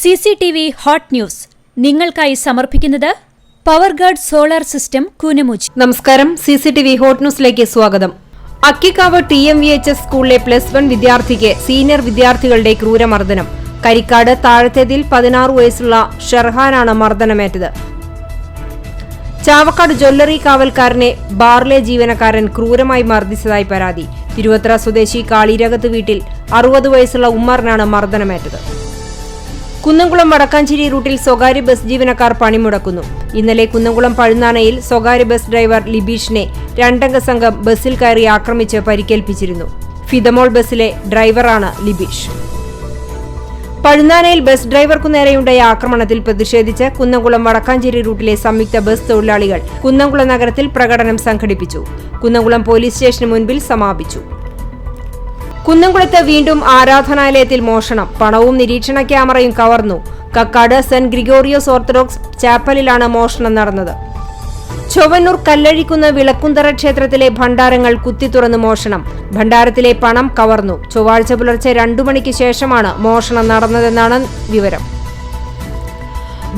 CCTV hot news നിങ്ങൾക്കായി സമർപ്പിക്കുന്നത് Powerguard solar system Koonamuchi. നമസ്കാരം, CCTV ഹോട്ട് ന്യൂസിലേക്ക് സ്വാഗതം. അക്കിക്കാവ് TMVHS സ്കൂളിലെ +1 വിദ്യാർത്ഥിക്ക് സീനിയർ വിദ്യാർത്ഥികളുടെ ക്രൂരമർദ്ദനം. കരിക്കാട് താഴത്തേതിൽ 16 വയസ്സുള്ള ഷർഹാനാണ് മർദ്ദനമേറ്റത്. ചാവക്കാട് ജ്വല്ലറി കാവൽക്കാരനെ ബാർലെ ജീവനക്കാരൻ ക്രൂരമായി മർദ്ദിച്ചതായി പരാതി. തിരുവത്ര സ്വദേശി കാളിരകത്ത് വീട്ടിൽ 60 വയസ്സുള്ള ഉമ്മറിനാണ് മർദ്ദനമേറ്റത്. കുന്നംകുളം വടക്കാഞ്ചേരി റൂട്ടിൽ സ്വകാര്യ ബസ് ജീവനക്കാർ പണിമുടക്കുന്നു. ഇന്നലെ കുന്നംകുളം പഴുന്നാനയിൽ സ്വകാര്യ ബസ് ഡ്രൈവർ ലിബീഷിനെ 2 അംഗ സംഘം ബസ്സിൽ കയറി ആക്രമിച്ച് പരിക്കേൽപ്പിച്ചിരുന്നു. ഫിദമോൾ ബസ്സിലെ ഡ്രൈവറാണ് ലിബീഷ്. പഴുന്നാനയിൽ ബസ് ഡ്രൈവർക്കു നേരെയുണ്ടായ ആക്രമണത്തിൽ പ്രതിഷേധിച്ച് കുന്നംകുളം വടക്കാഞ്ചേരി റൂട്ടിലെ സംയുക്ത ബസ് തൊഴിലാളികൾ കുന്നംകുളം നഗരത്തിൽ പ്രകടനം സംഘടിപ്പിച്ചു. കുന്നംകുളം പോലീസ് സ്റ്റേഷന് മുൻപിൽ സമാപിച്ചു. കുന്നംകുളത്ത് വീണ്ടും ആരാധനാലയത്തിൽ മോഷണം. പണവും നിരീക്ഷണ ക്യാമറയും കവർന്നു. കക്കാട് സെന്റ് ഗ്രിഗോറിയോസ് ഓർത്തഡോക്സ് ചാപ്പലിലാണ് മോഷണം നടന്നത്. ചൊവ്വന്നൂർ കല്ലഴിക്കുന്ന് വിളക്കുന്തറ ക്ഷേത്രത്തിലെ ഭണ്ഡാരങ്ങൾ കുത്തിത്തുറന്ന് മോഷണം. ഭണ്ഡാരത്തിലെ പണം കവർന്നു. ചൊവ്വാഴ്ച പുലർച്ചെ 2 മണിക്ക് ശേഷമാണ് മോഷണം നടന്നതെന്നാണ് വിവരം.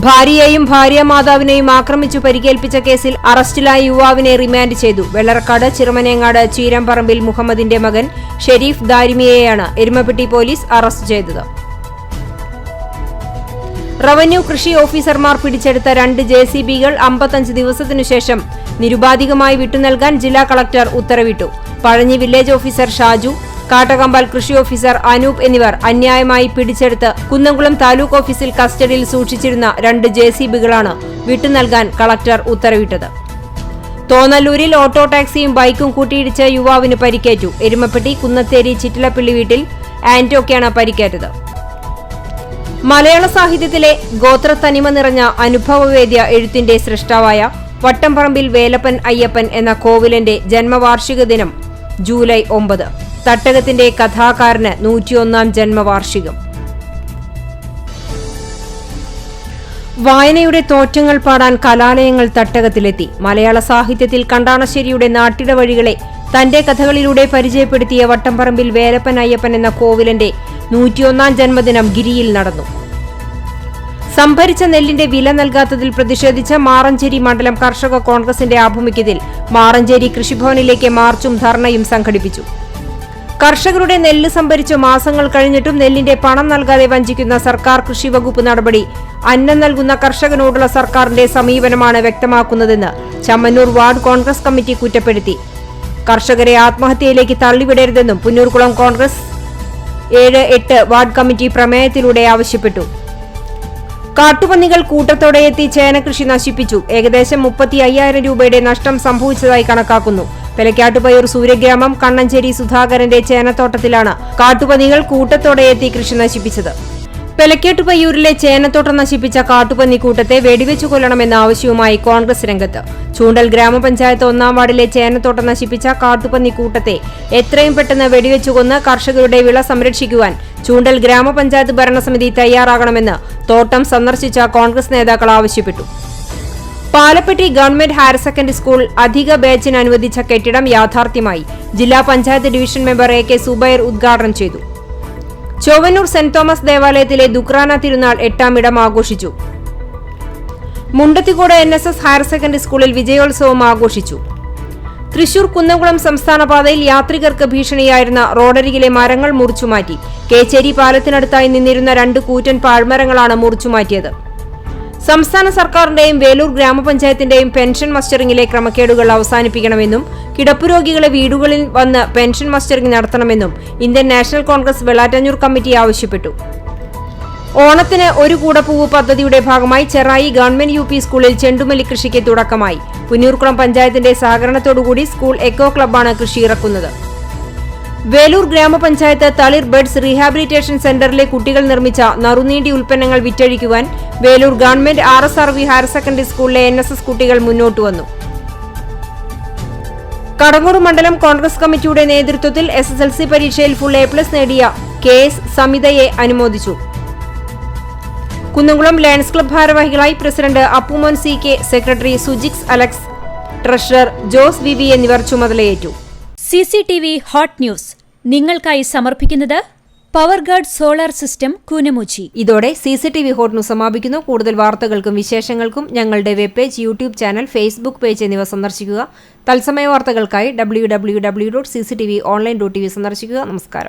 ഭാര്യയെയും ഭാര്യാമാതാവിനെയും ആക്രമിച്ചു പരിക്കേൽപ്പിച്ച കേസിൽ അറസ്റ്റിലായ യുവാവിനെ റിമാൻഡ് ചെയ്തു. വെള്ളറക്കാട് ചിറമനേങ്ങാട് ചീരംപറമ്പിൽ മുഹമ്മദിന്റെ മകൻ ഷെരീഫ് ദാരിമിയെയാണ് എരുമപ്പെട്ടി പോലീസ് അറസ്റ്റ് ചെയ്തത്. റവന്യൂ കൃഷി ഓഫീസർമാർ പിടിച്ചെടുത്ത 2 JCBകൾ 55 ദിവസത്തിനുശേഷം നിരുപാധികമായി വിട്ടുനൽകാൻ ജില്ലാ കളക്ടർ ഉത്തരവിട്ടു. പഴഞ്ഞി വില്ലേജ് ഓഫീസർ ഷാജു, കാട്ടകമ്പാൽ കൃഷി ഓഫീസർ അനൂപ് എന്നിവർ അന്യായമായി പിടിച്ചെടുത്ത് കുന്നംകുളം താലൂക്ക് ഓഫീസിൽ കസ്റ്റഡിയിൽ സൂക്ഷിച്ചിരുന്ന 2 JCBകളാണ് വിട്ടുനൽകാൻ കളക്ടർ ഉത്തരവിട്ടത്. തോന്നല്ലൂരിൽ ഓട്ടോ ടാക്സിയും ബൈക്കും കൂട്ടിയിടിച്ച് യുവാവിന് പരിക്കേറ്റു. എരുമപ്പെട്ടി കുന്നത്തേരി ചിറ്റിലപ്പള്ളി വീട്ടിൽ ആന്റോക്കാണ് പരിക്കേറ്റത്. മലയാള സാഹിത്യത്തിലെ ഗോത്രത്തനിമ നിറഞ്ഞ അനുഭവവേദ്യ എഴുത്തിന്റെ സൃഷ്ടാവായ വട്ടംപറമ്പിൽ വേലപ്പൻ അയ്യപ്പൻ എന്ന കോവിലന്റെ ജന്മവാർഷിക ദിനം ജൂലൈ 9. തട്ടകത്തിന്റെ കഥാകാരന് 101ാം ജന്മവാർഷികം. വായനയുടെ തോറ്റങ്ങൾ പാടാൻ കലാലയങ്ങൾ തട്ടകത്തിലെത്തി. മലയാള സാഹിത്യത്തിൽ കണ്ടാണശ്ശേരിയുടെ നാട്ടിട വഴികളെ തന്റെ കഥകളിലൂടെ പരിചയപ്പെടുത്തിയ വട്ടംപറമ്പിൽ വേലപ്പൻ അയ്യപ്പൻ എന്ന കോവിലന്റെ 101ാം ജന്മദിനം ഗിരിയിൽ നടന്നു. സംഭരിച്ച നെല്ലിന്റെ വില നൽകാത്തതിൽ പ്രതിഷേധിച്ച് മാറഞ്ചേരി മണ്ഡലം കർഷക കോൺഗ്രസിന്റെ ആഭിമുഖ്യത്തിൽ മാറഞ്ചേരി കൃഷിഭവനിലേക്ക് മാർച്ചും ധർണയും സംഘടിപ്പിച്ചു. കർഷകരുടെ നെല്ല് സംഭരിച്ച് മാസങ്ങൾ കഴിഞ്ഞിട്ടും നെല്ലിന്റെ പണം നൽകാതെ വഞ്ചിക്കുന്ന സർക്കാർ കൃഷി വകുപ്പ് നടപടി അന്നം നൽകുന്ന കർഷകനോടുള്ള സർക്കാരിന്റെ സമീപനമാണ് വ്യക്തമാക്കുന്നതെന്ന് ചമ്മന്നൂർ വാർഡ് കോൺഗ്രസ് കമ്മിറ്റി കുറ്റപ്പെടുത്തി. കർഷകരെ ആത്മഹത്യയിലേക്ക് തള്ളിവിടരുതെന്നും പുന്നൂർകുളം കോൺഗ്രസ് 7-8 വാർഡ് കമ്മിറ്റി പ്രമേയത്തിലൂടെ ആവശ്യപ്പെട്ടു. കാട്ടുപന്നികൾ കൂട്ടത്തോടെ എത്തി ചേനകൃഷി നശിപ്പിച്ചു. ഏകദേശം 35,000 രൂപയുടെ നഷ്ടം സംഭവിച്ചതായി കണക്കാക്കുന്നു. പെലക്കാട്ടുപയ്യൂർ സൂര്യഗ്രാമം കണ്ണഞ്ചേരി സുധാകരന്റെ ചേനത്തോട്ടത്തിലാണ് കാട്ടുപന്നികൾ കൂട്ടത്തോടെ എത്തി കൃഷി നശിപ്പിച്ചത്. പെലക്കാട്ടുപയ്യൂരിലെ ചേനത്തോട്ടം നശിപ്പിച്ച കാട്ടുപന്നി കൂട്ടത്തെ വെടിവെച്ചു കൊല്ലണമെന്ന ആവശ്യവുമായി കോൺഗ്രസ് രംഗത്ത്. ചൂണ്ടൽ ഗ്രാമപഞ്ചായത്ത് 1-ാം വാർഡിലെ ചേനത്തോട്ടം നശിപ്പിച്ച കാട്ടുപന്നി കൂട്ടത്തെ എത്രയും പെട്ടെന്ന് വെടിവെച്ചുകൊന്ന് കർഷകരുടെ വിള സംരക്ഷിക്കുവാൻ ചൂണ്ടൽ ഗ്രാമപഞ്ചായത്ത് ഭരണസമിതി തയ്യാറാകണമെന്ന് തോട്ടം സന്ദർശിച്ച കോൺഗ്രസ് നേതാക്കൾ ആവശ്യപ്പെട്ടു. Palappetti government higher secondary school അധിക ബാച്ചിന് അനുവദിച്ച കെട്ടിടം യാഥാർത്ഥ്യമായി. ജില്ലാ panchayat division member AK Zubair ഉദ്ഘാടനം ചെയ്തു. ചൊവ്വന്നൂർ സെന്റ് തോമസ് ദേവാലയത്തിലെ ദുക്രാന തിരുനാൾ 8ാം ഇടം ആഘോഷിച്ചു. മുണ്ടത്തിക്കോട് NSS ഹയർ സെക്കൻഡറി സ്കൂളിൽ വിജയോത്സവം ആഘോഷിച്ചു. തൃശൂർ കുന്നംകുളം സംസ്ഥാന പാതയിൽ യാത്രികർക്ക് ഭീഷണിയായിരുന്ന റോഡരികിലെ മരങ്ങൾ മുറിച്ചുമാറ്റി. കേച്ചേരി പാലത്തിനടുത്തായി നിന്നിരുന്ന 2 കൂറ്റൻ പാഴ്മരങ്ങളാണ് മുറിച്ചുമാറ്റിയത്. സംസ്ഥാന സർക്കാരിന്റെയും വേലൂർ ഗ്രാമപഞ്ചായത്തിന്റെയും പെൻഷൻ മസ്റ്ററിംഗിലെ ക്രമക്കേടുകൾ അവസാനിപ്പിക്കണമെന്നും കിടപ്പുരോഗികളെ വീടുകളിൽ വന്ന് പെൻഷൻ മസ്റ്ററിംഗ് നടത്തണമെന്നും Indian national Congress Vellattanjur committee ആവശ്യപ്പെട്ടു. ഓണത്തിന് ഒരു കൂടപ്പൂവ് പദ്ധതിയുടെ ഭാഗമായി ചെറായി ഗവൺമെന്റ് UP സ്കൂളിൽ ചെണ്ടുമല്ലി കൃഷിക്ക് തുടക്കമായി. പുന്നൂർകുളം പഞ്ചായത്തിന്റെ സഹകരണത്തോടുകൂടി സ്കൂൾ എക്കോ ക്ലബ്ബാണ് കൃഷി ഇറക്കുന്നത്. വേലൂർ ഗ്രാമപഞ്ചായത്ത് തളിർ ബഡ്സ് റീഹാബിലിറ്റേഷൻ സെന്ററിലെ കുട്ടികൾ നിർമ്മിച്ച നറുനീണ്ടി ഉൽപ്പന്നങ്ങൾ വിറ്റഴിക്കുവാൻ Velur government RSRV higher secondary സ്കൂളിലെ NSS കുട്ടികൾ മുന്നോട്ട് വന്നു. കടങ്ങൂർ മണ്ഡലം കോൺഗ്രസ് കമ്മിറ്റിയുടെ നേതൃത്വത്തിൽ SSLC പരീക്ഷയിൽ ഫുൾ A+ നേടിയ KS സമിതയെ അനുമോദിച്ചു. കുന്നംകുളം ലയൺസ് ക്ലബ് ഭാരവാഹികളായി പ്രസിഡന്റ് അപ്പുമോൻ CK, സെക്രട്ടറി സുജിക്സ് അലക്സ്, ട്രഷറർ ജോസ് VV എന്നിവർ ചുമതലയേറ്റു. CCTV ഹോട്ട് ന്യൂസ് നിങ്ങൾക്കായി സമർപ്പിക്കുന്നത് power guard solar system Koonamuchi. ഇതോടെ CCTV ഹോട്ട് ന്യൂസ് സമാപിക്കുന്നു. കൂടുതൽ വാർത്തകൾക്കും വിശേഷങ്ങൾക്കും ഞങ്ങളുടെ web page, YouTube channel, Facebook page എന്നിവ സന്ദർശിക്കുക. തത്സമയ വാർത്തകൾക്കായി www.cctv.online.tv സന്ദർശിക്കുക. നമസ്കാരം.